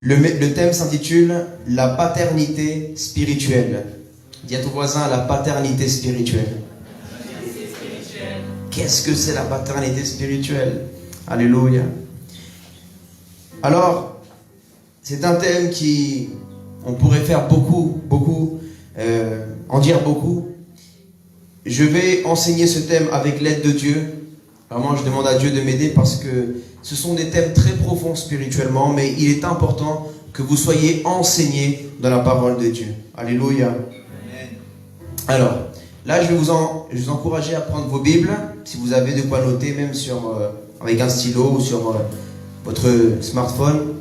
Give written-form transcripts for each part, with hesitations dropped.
Le thème s'intitule « La paternité spirituelle ». Dis à ton voisin « La paternité spirituelle ». Qu'est-ce que c'est la paternité spirituelle? Alléluia. Alors, c'est un thème qui, on pourrait faire en dire beaucoup. Je vais enseigner ce thème avec l'aide de Dieu. Vraiment, je demande à Dieu de m'aider parce que ce sont des thèmes très profonds spirituellement, mais il est important que vous soyez enseignés dans la parole de Dieu. Alléluia. Amen. Alors, là, je vais vous encourager à prendre vos Bibles, si vous avez de quoi noter, même avec un stylo ou sur votre smartphone.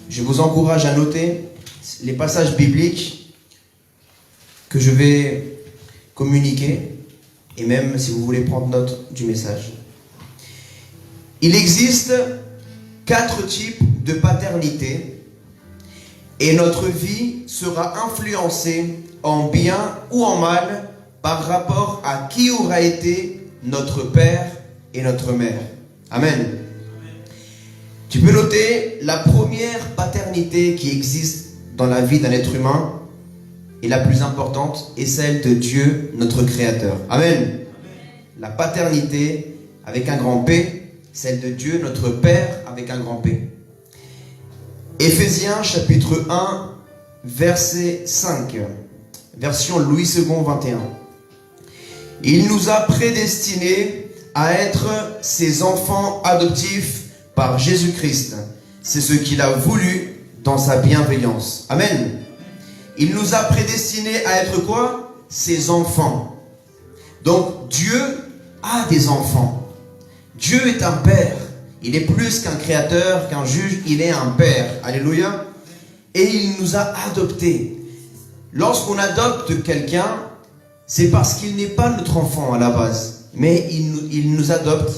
Je vous encourage à noter les passages bibliques que je vais communiquer, et même si vous voulez prendre note du message. Il existe 4 types de paternité et notre vie sera influencée en bien ou en mal par rapport à qui aura été notre père et notre mère. Amen. Tu peux noter la première paternité qui existe dans la vie d'un être humain et la plus importante est celle de Dieu, notre Créateur. Amen. La paternité avec un grand P, celle de Dieu, notre Père, avec un grand P. Éphésiens chapitre 1, verset 5, version Louis II 21. Il nous a prédestinés à être ses enfants adoptifs par Jésus-Christ. C'est ce qu'il a voulu dans sa bienveillance. Amen. Il nous a prédestinés à être quoi? Ses enfants. Donc Dieu a des enfants. Dieu est un père. Il est plus qu'un créateur, qu'un juge. Il est un père. Alléluia. Et il nous a adoptés. Lorsqu'on adopte quelqu'un, c'est parce qu'il n'est pas notre enfant à la base. Mais il nous adopte.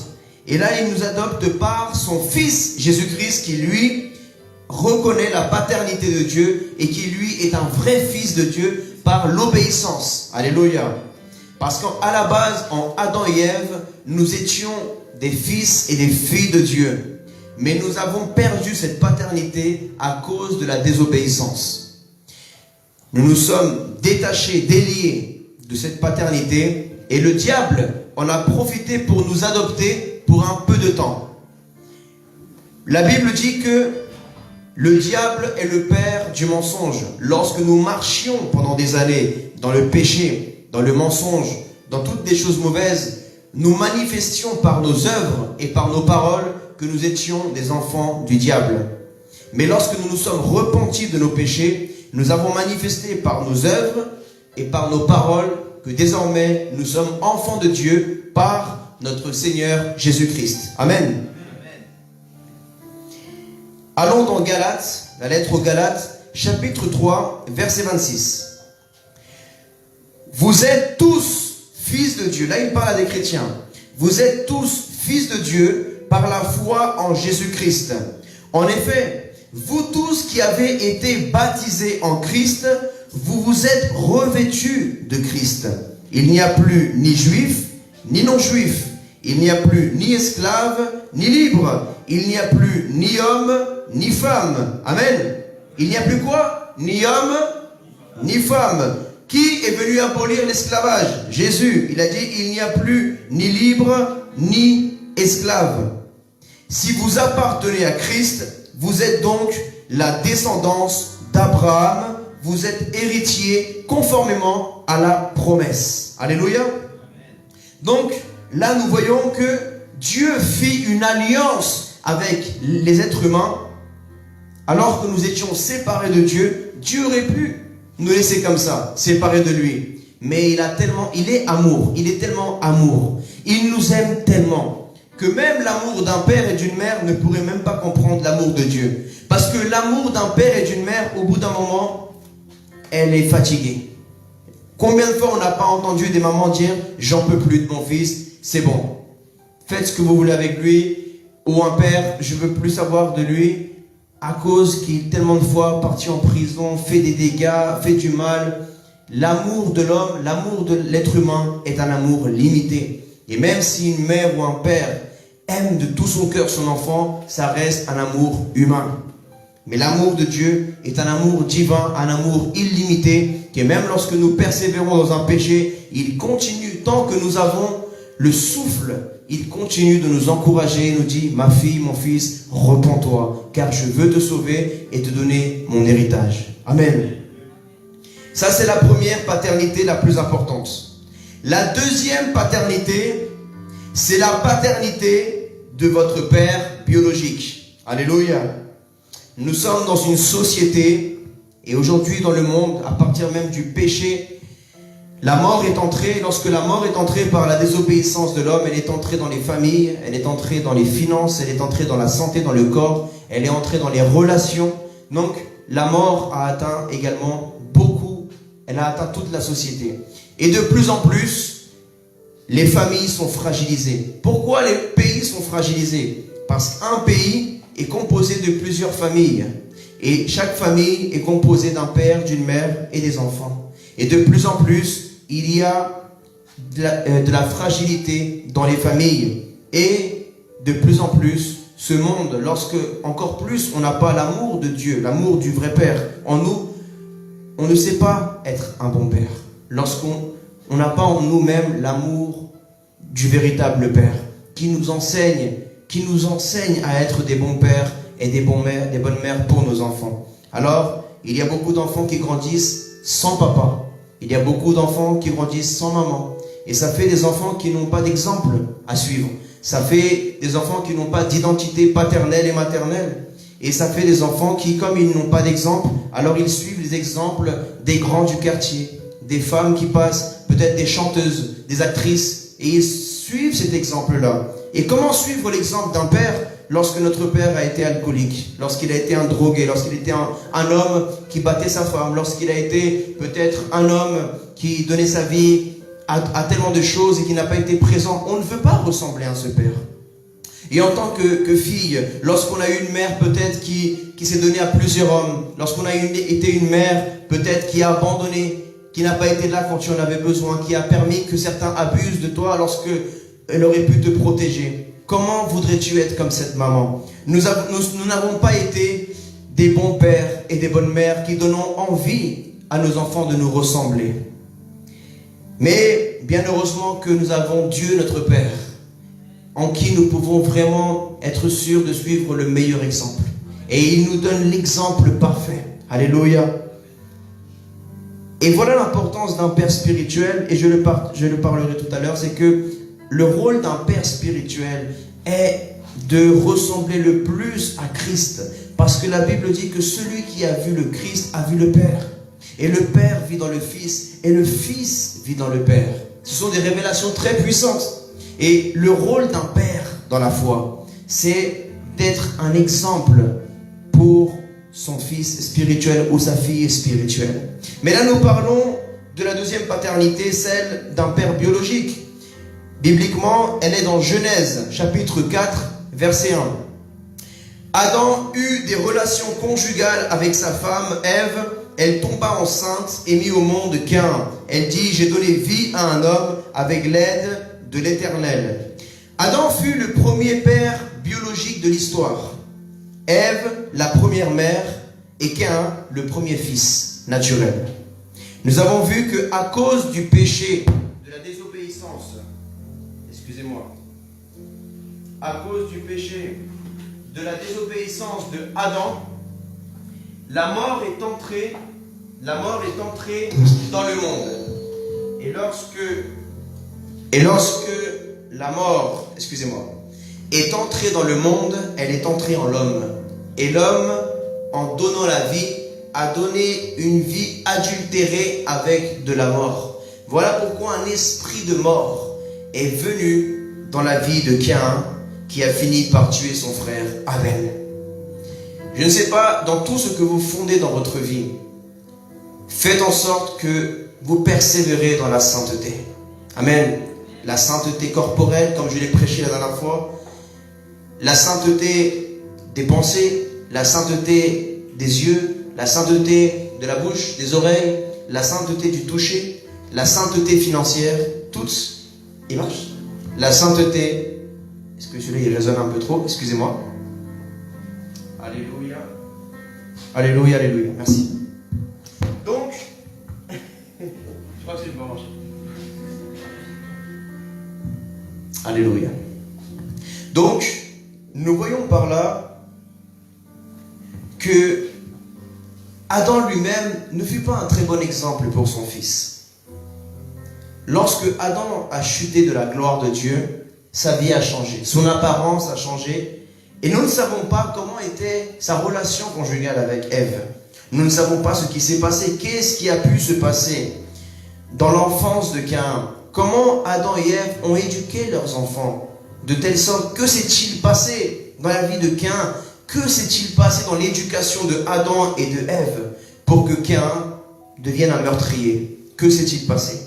Et là, il nous adopte par son Fils Jésus-Christ qui, lui, reconnaît la paternité de Dieu et qui, lui, est un vrai Fils de Dieu par l'obéissance. Alléluia. Parce qu'à la base, en Adam et Ève, nous étions des fils et des filles de Dieu. Mais nous avons perdu cette paternité à cause de la désobéissance. Nous nous sommes détachés, déliés de cette paternité et le diable en a profité pour nous adopter pour un peu de temps. La Bible dit que le diable est le père du mensonge. Lorsque nous marchions pendant des années dans le péché, dans le mensonge, dans toutes les choses mauvaises, nous manifestions par nos œuvres et par nos paroles que nous étions des enfants du diable. Mais lorsque nous nous sommes repentis de nos péchés, nous avons manifesté par nos œuvres et par nos paroles que désormais nous sommes enfants de Dieu par notre Seigneur Jésus-Christ. Amen. Allons dans Galates, la lettre aux Galates, chapitre 3, verset 26. Vous êtes tous fils de Dieu. Là, il parle à des chrétiens. Vous êtes tous fils de Dieu par la foi en Jésus-Christ. En effet, vous tous qui avez été baptisés en Christ, vous vous êtes revêtus de Christ. Il n'y a plus ni juif, ni non-juif. Il n'y a plus ni esclave, ni libre. Il n'y a plus ni homme, ni femme. Amen. Il n'y a plus quoi? Ni homme, ni femme. Qui est venu abolir l'esclavage? Jésus. Il a dit, il n'y a plus ni libre, ni esclave. Si vous appartenez à Christ, vous êtes donc la descendance d'Abraham. Vous êtes héritier conformément à la promesse. Alléluia. Donc, là, nous voyons que Dieu fit une alliance avec les êtres humains. Alors que nous étions séparés de Dieu, Dieu aurait pu nous laisser comme ça, séparés de lui. Mais il est amour, il est tellement amour. Il nous aime tellement que même l'amour d'un père et d'une mère ne pourrait même pas comprendre l'amour de Dieu. Parce que l'amour d'un père et d'une mère, au bout d'un moment, elle est fatiguée. Combien de fois on n'a pas entendu des mamans dire « J'en peux plus de mon fils, c'est bon. Faites ce que vous voulez avec lui. » Ou un père « Je veux plus savoir de lui. » À cause qu'il est tellement de fois parti en prison, fait des dégâts, fait du mal. L'amour de l'homme, l'amour de l'être humain est un amour limité. Et même si une mère ou un père aime de tout son cœur son enfant, ça reste un amour humain. Mais l'amour de Dieu est un amour divin, un amour illimité, que même lorsque nous persévérons dans un péché, il continue, tant que nous avons le souffle, il continue de nous encourager et nous dit, ma fille, mon fils, repens-toi, car je veux te sauver et te donner mon héritage. Amen. Ça, c'est la première paternité la plus importante. La deuxième paternité, c'est la paternité de votre père biologique. Alléluia. Nous sommes dans une société, et aujourd'hui dans le monde, à partir même du péché, la mort est entrée. Lorsque la mort est entrée par la désobéissance de l'homme, elle est entrée dans les familles, elle est entrée dans les finances, elle est entrée dans la santé, dans le corps, elle est entrée dans les relations. Donc, la mort a atteint également beaucoup, elle a atteint toute la société. Et de plus en plus, les familles sont fragilisées. Pourquoi les pays sont fragilisés? Parce qu'un pays est composé de plusieurs familles. Et chaque famille est composée d'un père, d'une mère et des enfants. Et de plus en plus, il y a de la fragilité dans les familles. Et de plus en plus, ce monde, lorsque encore plus on n'a pas l'amour de Dieu, l'amour du vrai Père en nous, on ne sait pas être un bon Père. Lorsqu'on n'a pas en nous-mêmes l'amour du véritable Père, qui nous enseigne à être des bons pères et des bonnes mères pour nos enfants. Alors, il y a beaucoup d'enfants qui grandissent sans papa. Il y a beaucoup d'enfants qui grandissent sans maman. Et ça fait des enfants qui n'ont pas d'exemple à suivre. Ça fait des enfants qui n'ont pas d'identité paternelle et maternelle. Et ça fait des enfants qui, comme ils n'ont pas d'exemple, alors ils suivent les exemples des grands du quartier, des femmes qui passent, peut-être des chanteuses, des actrices, et ils suivent cet exemple-là. Et comment suivre l'exemple d'un père lorsque notre père a été alcoolique, lorsqu'il a été un drogué, lorsqu'il était un homme qui battait sa femme, lorsqu'il a été peut-être un homme qui donnait sa vie à tellement de choses et qui n'a pas été présent? On ne veut pas ressembler à ce père. Et en tant que fille, lorsqu'on a eu une mère peut-être qui s'est donnée à plusieurs hommes, lorsqu'on a été une mère peut-être qui a abandonné, qui n'a pas été là quand tu en avais besoin, qui a permis que certains abusent de toi lorsque elle aurait pu te protéger. Comment voudrais-tu être comme cette maman? Nous n'avons pas été des bons pères et des bonnes mères qui donnons envie à nos enfants de nous ressembler. Mais bien heureusement que nous avons Dieu notre Père, en qui nous pouvons vraiment être sûrs de suivre le meilleur exemple. Et il nous donne l'exemple parfait. Alléluia. Et voilà l'importance d'un père spirituel, et je le parlerai tout à l'heure, c'est que le rôle d'un père spirituel est de ressembler le plus à Christ. Parce que la Bible dit que celui qui a vu le Christ a vu le Père. Et le Père vit dans le Fils, et le Fils vit dans le Père. Ce sont des révélations très puissantes. Et le rôle d'un père dans la foi, c'est d'être un exemple pour son fils spirituel ou sa fille spirituelle. Mais là, nous parlons de la deuxième paternité, celle d'un père biologique. Bibliquement, elle est dans Genèse, chapitre 4, verset 1. Adam eut des relations conjugales avec sa femme Ève. Elle tomba enceinte et mit au monde Caïn. Elle dit, j'ai donné vie à un homme avec l'aide de l'Éternel. Adam fut le premier père biologique de l'histoire. Ève, la première mère, et Caïn, le premier fils naturel. Nous avons vu qu'à cause du péché, de la désobéissance, à cause du péché, de la désobéissance de Adam, la mort est entrée dans le monde. Et lorsque la mort, est entrée dans le monde, elle est entrée en l'homme. Et l'homme, en donnant la vie, a donné une vie adultérée avec de la mort. Voilà pourquoi un esprit de mort est venu dans la vie de Caïn, qui a fini par tuer son frère Abel. Je ne sais pas, dans tout ce que vous fondez dans votre vie, faites en sorte que vous persévérez dans la sainteté. Amen. La sainteté corporelle, comme je l'ai prêché la dernière fois, la sainteté des pensées, la sainteté des yeux, la sainteté de la bouche, des oreilles, la sainteté du toucher, la sainteté financière, toutes, il marche. La sainteté, est-ce que celui-là il résonne un peu trop? Excusez-moi. Alléluia. Alléluia, alléluia. Merci. Donc, je crois que c'est bon. Alléluia. Donc, nous voyons par là que Adam lui-même ne fut pas un très bon exemple pour son fils. Lorsque Adam a chuté de la gloire de Dieu, sa vie a changé, son apparence a changé, et nous ne savons pas comment était sa relation conjugale avec Ève. Nous ne savons pas ce qui s'est passé, qu'est-ce qui a pu se passer dans l'enfance de Caïn. Comment Adam et Ève ont éduqué leurs enfants, de telle sorte, que s'est-il passé dans la vie de Caïn? Que s'est-il passé dans l'éducation de Adam et de Ève pour que Caïn devienne un meurtrier? Que s'est-il passé?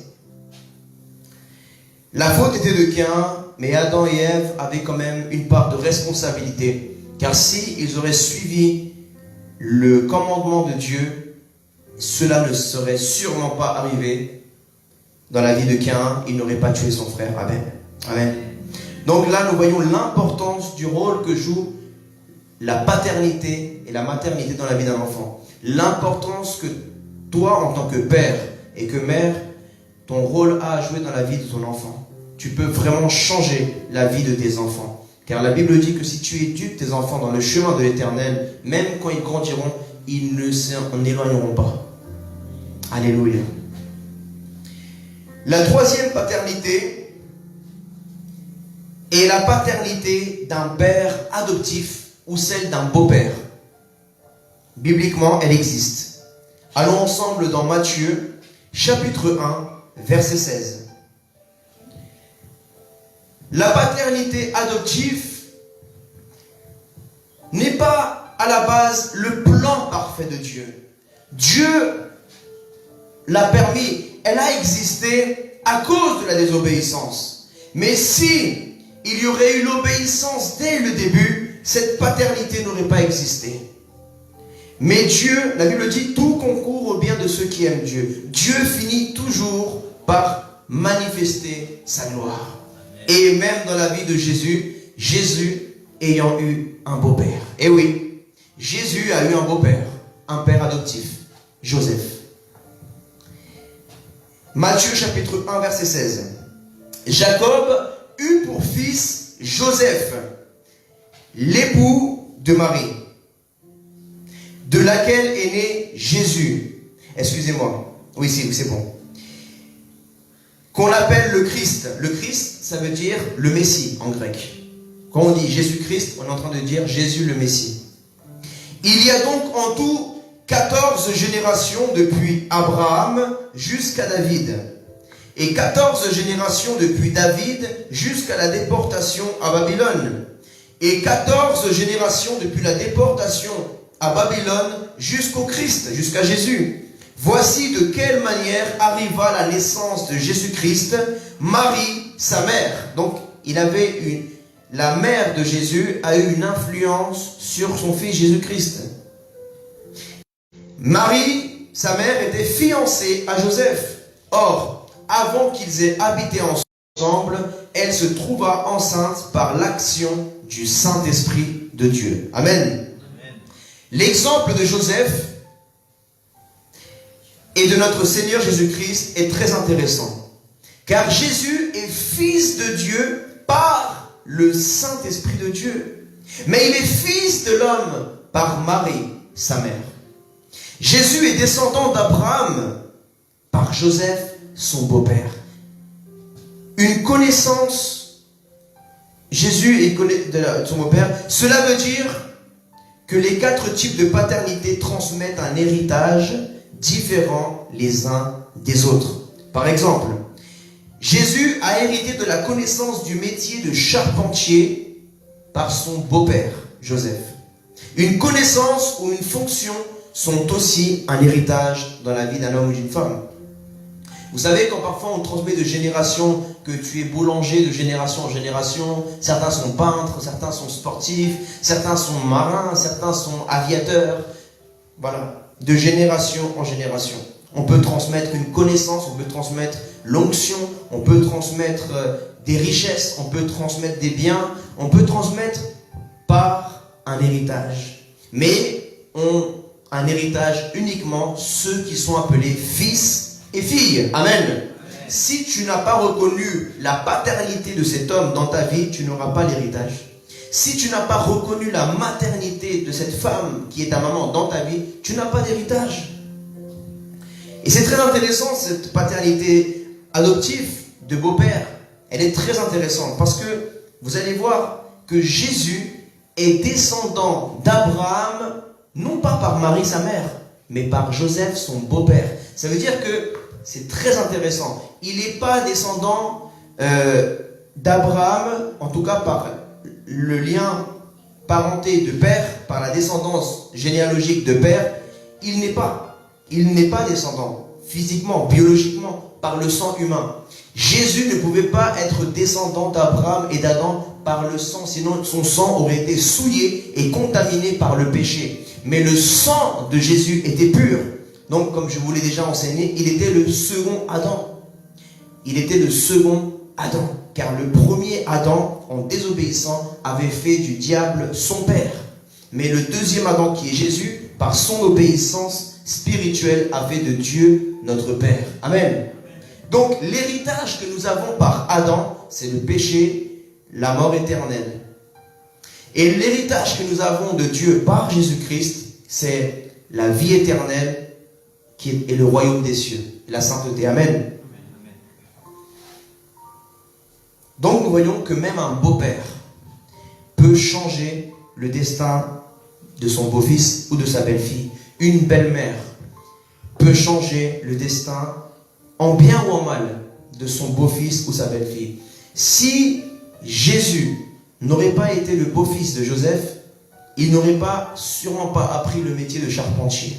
La faute était de Caïn, mais Adam et Ève avaient quand même une part de responsabilité. Car s'ils auraient suivi le commandement de Dieu, cela ne serait sûrement pas arrivé dans la vie de Caïn. Il n'aurait pas tué son frère Abel. Amen. Donc là, nous voyons l'importance du rôle que joue la paternité et la maternité dans la vie d'un enfant. L'importance que toi, en tant que père et que mère, ton rôle a à jouer dans la vie de ton enfant. Tu peux vraiment changer la vie de tes enfants. Car la Bible dit que si tu éduques tes enfants dans le chemin de l'Éternel, même quand ils grandiront, ils ne s'en éloigneront pas. Alléluia. La troisième paternité est la paternité d'un père adoptif ou celle d'un beau-père. Bibliquement, elle existe. Allons ensemble dans Matthieu, chapitre 1, verset 16. La paternité adoptive n'est pas à la base le plan parfait de Dieu. Dieu l'a permis, elle a existé à cause de la désobéissance. Mais si il y aurait eu l'obéissance dès le début, cette paternité n'aurait pas existé. Mais Dieu, la Bible dit, tout concourt au bien de ceux qui aiment Dieu. Dieu finit toujours par manifester sa gloire. Et même dans la vie de Jésus, Jésus ayant eu un beau-père. Et oui, Jésus a eu un beau-père, un père adoptif, Joseph. Matthieu chapitre 1, verset 16. Jacob eut pour fils Joseph, l'époux de Marie, de laquelle est né Jésus. Excusez-moi. Oui, c'est bon. Qu'on appelle le Christ. Le Christ, ça veut dire le Messie en grec. Quand on dit Jésus-Christ, on est en train de dire Jésus le Messie. Il y a donc en tout 14 générations depuis Abraham jusqu'à David. Et 14 générations depuis David jusqu'à la déportation à Babylone. Et 14 générations depuis la déportation à Babylone jusqu'au Christ, jusqu'à Jésus. Voici de quelle manière arriva la naissance de Jésus-Christ, Marie, sa mère. Donc, la mère de Jésus a eu une influence sur son fils Jésus-Christ. Marie, sa mère, était fiancée à Joseph. Or, avant qu'ils aient habité ensemble, elle se trouva enceinte par l'action du Saint-Esprit de Dieu. Amen. L'exemple de Joseph et de notre Seigneur Jésus-Christ est très intéressant. Car Jésus est fils de Dieu par le Saint-Esprit de Dieu. Mais il est fils de l'homme par Marie, sa mère. Jésus est descendant d'Abraham par Joseph, son beau-père. Une connaissance, Jésus est de son beau-père, cela veut dire que les 4 types de paternité transmettent un héritage différent les uns des autres. Par exemple, Jésus a hérité de la connaissance du métier de charpentier par son beau-père, Joseph. Une connaissance ou une fonction sont aussi un héritage dans la vie d'un homme ou d'une femme. Vous savez, quand parfois on transmet de génération, que tu es boulanger de génération en génération, certains sont peintres, certains sont sportifs, certains sont marins, certains sont aviateurs. Voilà. De génération en génération. On peut transmettre une connaissance, on peut transmettre l'onction, on peut transmettre des richesses, on peut transmettre des biens, on peut transmettre par un héritage. Mais un héritage uniquement ceux qui sont appelés fils et filles. Amen. Si tu n'as pas reconnu la paternité de cet homme dans ta vie, tu n'auras pas l'héritage. Si tu n'as pas reconnu la maternité de cette femme qui est ta maman dans ta vie, tu n'as pas d'héritage. Et c'est très intéressant cette paternité adoptive de beau-père. Elle est très intéressante parce que vous allez voir que Jésus est descendant d'Abraham, non pas par Marie sa mère, mais par Joseph son beau-père. Ça veut dire que c'est très intéressant. Il n'est pas descendant d'Abraham, en tout cas par le lien parenté de père, par la descendance généalogique de père. Il n'est pas descendant physiquement, biologiquement, par le sang humain. Jésus ne pouvait pas être descendant d'Abraham et d'Adam par le sang, sinon son sang aurait été souillé et contaminé par le péché. Mais le sang de Jésus était pur. Donc, comme je vous l'ai déjà enseigné, il était le second Adam. Il était le second Adam. Car le premier Adam, en désobéissant, avait fait du diable son père. Mais le deuxième Adam, qui est Jésus, par son obéissance spirituelle, a fait de Dieu notre Père. Amen. Donc, l'héritage que nous avons par Adam, c'est le péché, la mort éternelle. Et l'héritage que nous avons de Dieu par Jésus-Christ, c'est la vie éternelle qui est le royaume des cieux, la sainteté. Amen. Donc nous voyons que même un beau-père peut changer le destin de son beau-fils ou de sa belle-fille. Une belle-mère peut changer le destin en bien ou en mal de son beau-fils ou sa belle-fille. Si Jésus n'aurait pas été le beau-fils de Joseph, il n'aurait sûrement pas appris le métier de charpentier.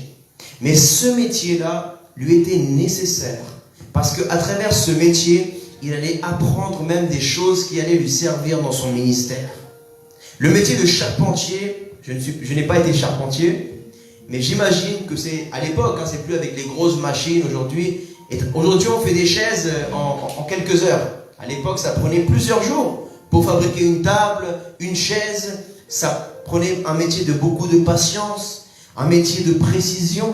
Mais ce métier-là lui était nécessaire. Parce qu'à travers ce métier, il allait apprendre même des choses qui allaient lui servir dans son ministère. Le métier de charpentier, je n'ai pas été charpentier, mais j'imagine que c'est à l'époque, c'est plus avec les grosses machines aujourd'hui. Aujourd'hui, on fait des chaises en quelques heures. À l'époque, ça prenait plusieurs jours pour fabriquer une table, une chaise. Ça prenait un métier de beaucoup de patience, un métier de précision,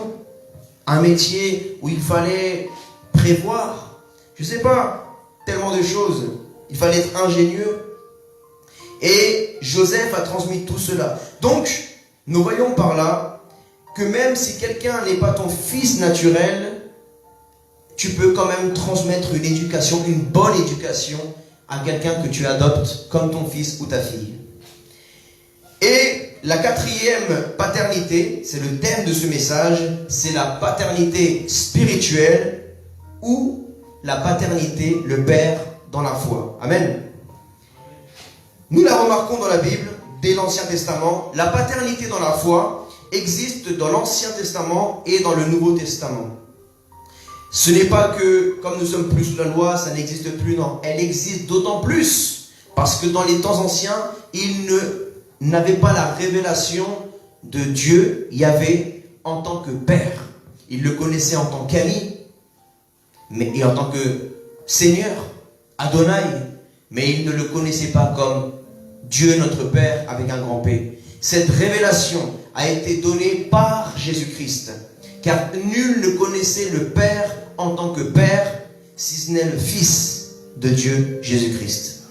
un métier où il fallait prévoir, je ne sais pas, tellement de choses. Il fallait être ingénieux. Et Joseph a transmis tout cela. Donc, nous voyons par là que même si quelqu'un n'est pas ton fils naturel, tu peux quand même transmettre une éducation, une bonne éducation à quelqu'un que tu adoptes comme ton fils ou ta fille. Et la quatrième paternité, c'est le thème de ce message, c'est la paternité spirituelle ou la paternité, le père dans la foi. Amen. Nous la remarquons dans la Bible, dès l'Ancien Testament, la paternité dans la foi existe dans l'Ancien Testament et dans le Nouveau Testament. Ce n'est pas que, comme nous sommes plus sous la loi, ça n'existe plus, non. Elle existe d'autant plus, parce que dans les temps anciens, ils n'avaient pas la révélation de Dieu, Yahvé, en tant que Père. Ils le connaissaient en tant qu'ami, et en tant que Seigneur, Adonai, mais ils ne le connaissaient pas comme Dieu notre Père avec un grand P. Cette révélation a été donnée par Jésus-Christ, car nul ne connaissait le Père en tant que Père, si ce n'est le Fils de Dieu, Jésus-Christ.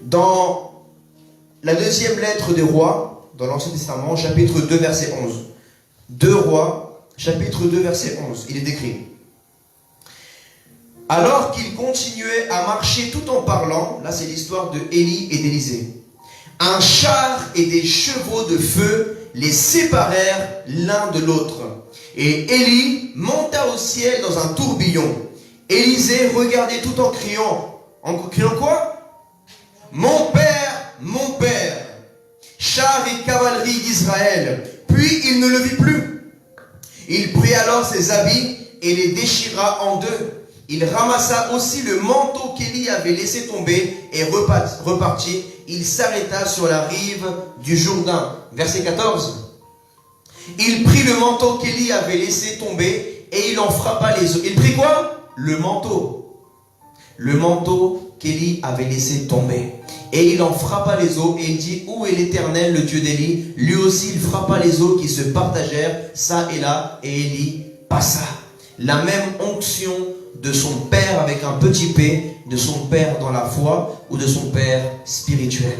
Dans la deuxième lettre des Rois, dans l'Ancien Testament, chapitre 2, verset 11. 2 Rois, chapitre 2, verset 11, il est écrit: alors qu'ils continuaient à marcher tout en parlant, là c'est l'histoire de Élie et d'Élisée, un char et des chevaux de feu les séparèrent l'un de l'autre. Et Élie monta au ciel dans un tourbillon. Élisée regardait tout en criant quoi? Mon père, char et cavalerie d'Israël. Puis il ne le vit plus. Il prit alors ses habits et les déchira en deux. Il ramassa aussi le manteau qu'Élie avait laissé tomber et repartit. Il s'arrêta sur la rive du Jourdain. Verset 14. Il prit le manteau qu'Élie avait laissé tomber et il en frappa les eaux. Il prit quoi? Le manteau. Le manteau qu'Élie avait laissé tomber. Et il en frappa les eaux, et il dit, où est l'Éternel, le Dieu d'Élie? Lui aussi, il frappa les eaux qui se partagèrent, ça et là, et Élie passa. La même onction de son père avec un petit p, de son père dans la foi, ou de son père spirituel.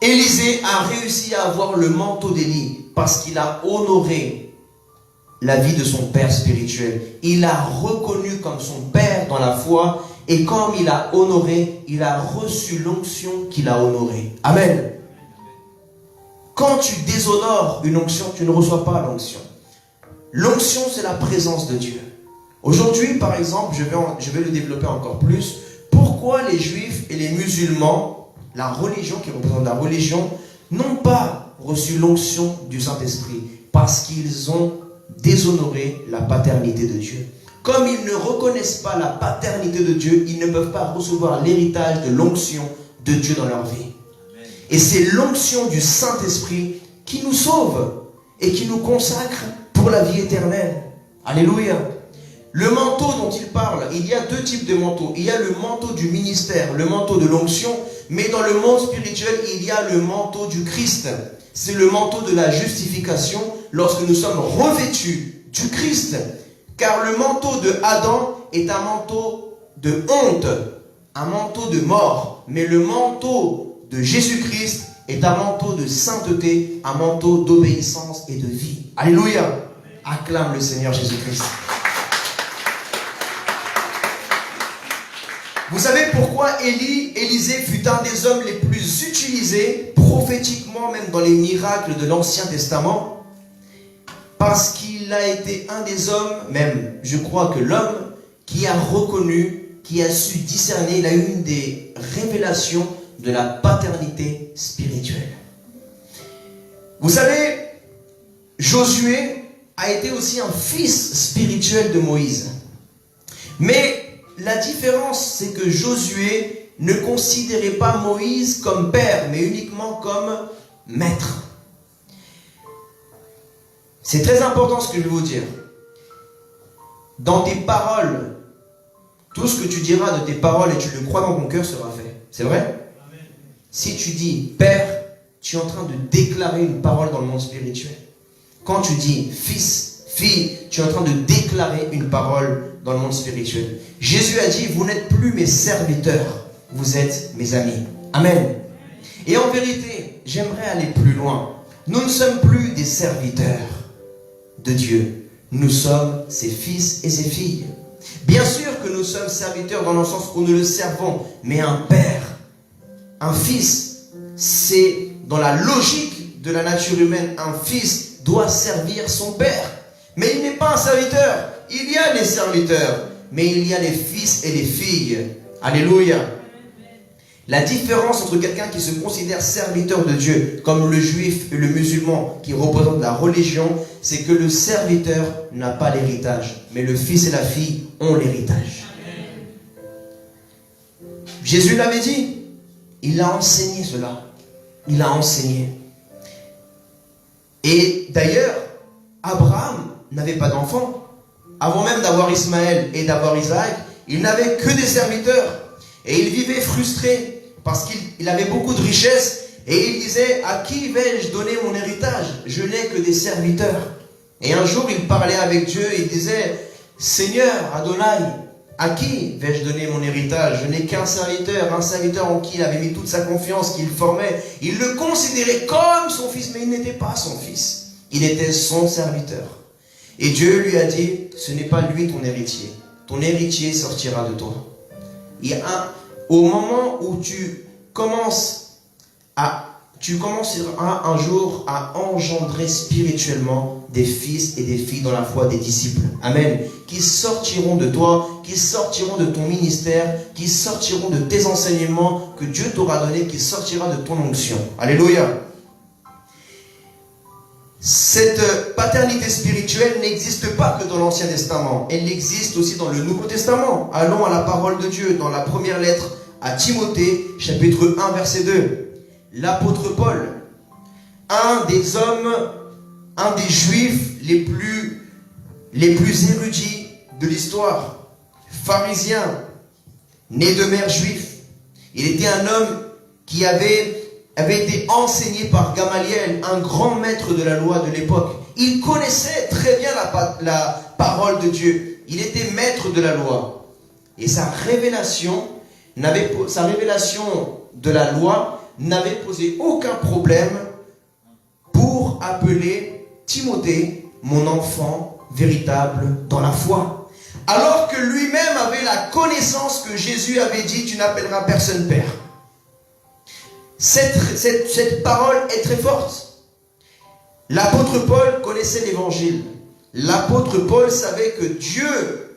Élisée a réussi à avoir le manteau d'Élie, parce qu'il a honoré la vie de son père spirituel. Il l'a reconnu comme son père dans la foi, et comme il a honoré, il a reçu l'onction qu'il a honorée. Amen. Quand tu déshonores une onction, tu ne reçois pas l'onction. L'onction, c'est la présence de Dieu. Aujourd'hui, par exemple, je vais le développer encore plus. Pourquoi les juifs et les musulmans, la religion qui représente la religion, n'ont pas reçu l'onction du Saint-Esprit? Parce qu'ils ont déshonoré la paternité de Dieu. Comme ils ne reconnaissent pas la paternité de Dieu, ils ne peuvent pas recevoir l'héritage de l'onction de Dieu dans leur vie. Et c'est l'onction du Saint-Esprit qui nous sauve et qui nous consacre pour la vie éternelle. Alléluia. Le manteau dont il parle, il y a deux types de manteaux. Il y a le manteau du ministère, le manteau de l'onction, mais dans le monde spirituel, il y a le manteau du Christ. C'est le manteau de la justification lorsque nous sommes revêtus du Christ. Car le manteau de Adam est un manteau de honte, un manteau de mort. Mais le manteau de Jésus-Christ est un manteau de sainteté, un manteau d'obéissance et de vie. Alléluia. Acclame le Seigneur Jésus-Christ. Vous savez pourquoi Élisée fut un des hommes les plus utilisés prophétiquement, même dans les miracles de l'Ancien Testament? Parce qu'il a été un des hommes, même je crois que l'homme, qui a reconnu, qui a su discerner, il a eu une des révélations de la paternité spirituelle. Vous savez, Josué a été aussi un fils spirituel de Moïse. Mais la différence, c'est que Josué ne considérait pas Moïse comme père, mais uniquement comme maître. C'est très important ce que je vais vous dire. Dans tes paroles, tout ce que tu diras de tes paroles et tu le crois dans ton cœur sera fait. C'est vrai? Amen. Si tu dis père, tu es en train de déclarer une parole dans le monde spirituel. Quand tu dis fils, fille, tu es en train de déclarer une parole dans le monde spirituel. Jésus a dit, vous n'êtes plus mes serviteurs, vous êtes mes amis. Amen. Et en vérité, j'aimerais aller plus loin. Nous ne sommes plus des serviteurs de Dieu. Nous sommes ses fils et ses filles. Bien sûr que nous sommes serviteurs dans le sens où nous le servons, mais un père, un fils, c'est dans la logique de la nature humaine, un fils doit servir son père. Mais il n'est pas un serviteur. Il y a les serviteurs, mais il y a les fils et les filles. Alléluia. La différence entre quelqu'un qui se considère serviteur de Dieu, comme le juif et le musulman qui représentent la religion, c'est que le serviteur n'a pas l'héritage, mais le fils et la fille ont l'héritage. Jésus l'avait dit, il a enseigné cela. Il a enseigné. Et d'ailleurs, Abraham n'avait pas d'enfant. Avant même d'avoir Ismaël et d'avoir Isaac, il n'avait que des serviteurs. Et il vivait frustré parce qu'il avait beaucoup de richesses. Et il disait, à qui vais-je donner mon héritage? Je n'ai que des serviteurs. Et un jour, il parlait avec Dieu et il disait, Seigneur, Adonai, à qui vais-je donner mon héritage? Je n'ai qu'un serviteur en qui il avait mis toute sa confiance, qu'il formait. Il le considérait comme son fils, mais il n'était pas son fils. Il était son serviteur. Et Dieu lui a dit, ce n'est pas lui ton héritier. Ton héritier sortira de toi. Au moment où tu commenceras un jour à engendrer spirituellement des fils et des filles dans la foi, des disciples. Amen. Qui sortiront de toi, qui sortiront de ton ministère, qui sortiront de tes enseignements que Dieu t'aura donné, qui sortira de ton onction. Alléluia. Cette paternité spirituelle n'existe pas que dans l'Ancien Testament. Elle existe aussi dans le Nouveau Testament. Allons à la parole de Dieu, dans la première lettre à Timothée, chapitre 1, verset 2. L'apôtre Paul, un des hommes, un des juifs les plus érudits de l'histoire, pharisien, né de mère juif. Il était un homme qui avait été enseigné par Gamaliel, un grand maître de la loi de l'époque. Il connaissait très bien la parole de Dieu. Il était maître de la loi. Et sa révélation de la loi n'avait posé aucun problème pour appeler Timothée mon enfant véritable dans la foi. Alors que lui-même avait la connaissance que Jésus avait dit, tu n'appelleras personne père. Cette parole est très forte. L'apôtre Paul connaissait l'évangile. L'apôtre Paul savait que Dieu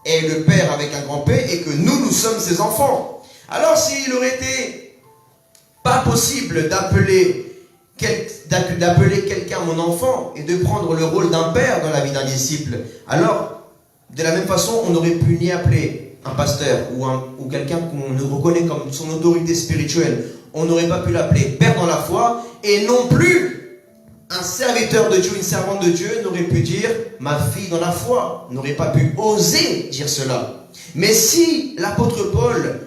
est le Père avec un grand P et que nous sommes ses enfants. Alors s'il aurait été pas possible d'appeler quelqu'un mon enfant et de prendre le rôle d'un père dans la vie d'un disciple, alors de la même façon on n'aurait pu ni appeler un pasteur ou quelqu'un qu'on reconnaît comme son autorité spirituelle, on n'aurait pas pu l'appeler père dans la foi, et non plus un serviteur de Dieu, une servante de Dieu n'aurait pu dire ma fille dans la foi, n'aurait pas pu oser dire cela. Mais si l'apôtre Paul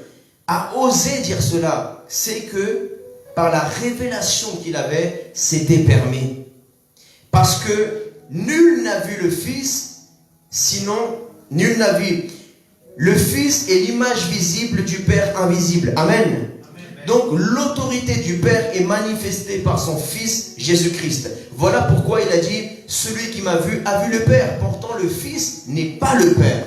a osé dire cela, c'est que par la révélation qu'il avait, c'était permis. Parce que nul n'a vu le Fils, sinon nul n'a vu. Le Fils est l'image visible du Père invisible. Amen. Donc l'autorité du Père est manifestée par son Fils Jésus-Christ. Voilà pourquoi il a dit, celui qui m'a vu a vu le Père. Pourtant le Fils n'est pas le Père.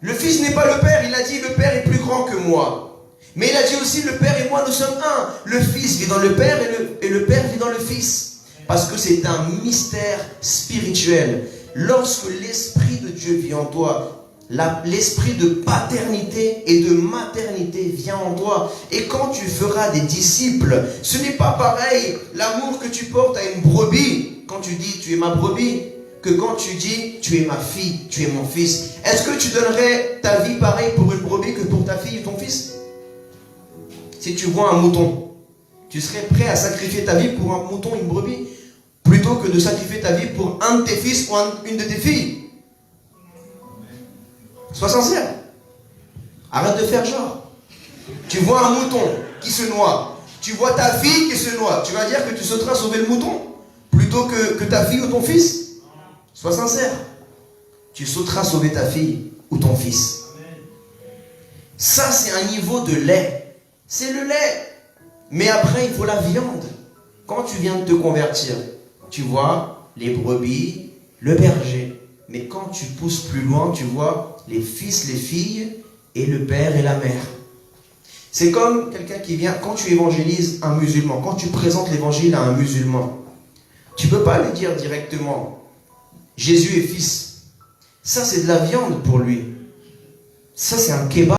Le Fils n'est pas le Père. Il a dit, le Père est plus grand que moi. Mais il a dit aussi, le Père et moi, nous sommes un. Le Fils vit dans le Père et le Père vit dans le Fils. Parce que c'est un mystère spirituel. Lorsque l'Esprit de Dieu vit en toi, l'esprit de paternité et de maternité vient en toi. Et quand tu feras des disciples, ce n'est pas pareil l'amour que tu portes à une brebis, quand tu dis tu es ma brebis, que quand tu dis tu es ma fille, tu es mon fils. Est-ce que tu donnerais ta vie pareil pour une brebis que pour ta fille ou ton fils? Si tu vois un mouton, tu serais prêt à sacrifier ta vie pour un mouton, une brebis, plutôt que de sacrifier ta vie pour un de tes fils ou une de tes filles? Sois sincère. Arrête de faire genre. Tu vois un mouton qui se noie. Tu vois ta fille qui se noie. Tu vas dire que tu sauteras sauver le mouton plutôt que ta fille ou ton fils? Sois sincère. Tu sauteras sauver ta fille ou ton fils. Ça, c'est un niveau de lait. C'est le lait. Mais après, il faut la viande. Quand tu viens de te convertir, tu vois les brebis, le berger. Mais quand tu pousses plus loin, tu vois les fils, les filles, et le père et la mère. C'est comme quelqu'un qui vient, quand tu évangélises un musulman, quand tu présentes l'évangile à un musulman, tu ne peux pas lui dire directement, Jésus est fils. Ça, c'est de la viande pour lui. Ça, c'est un kebab.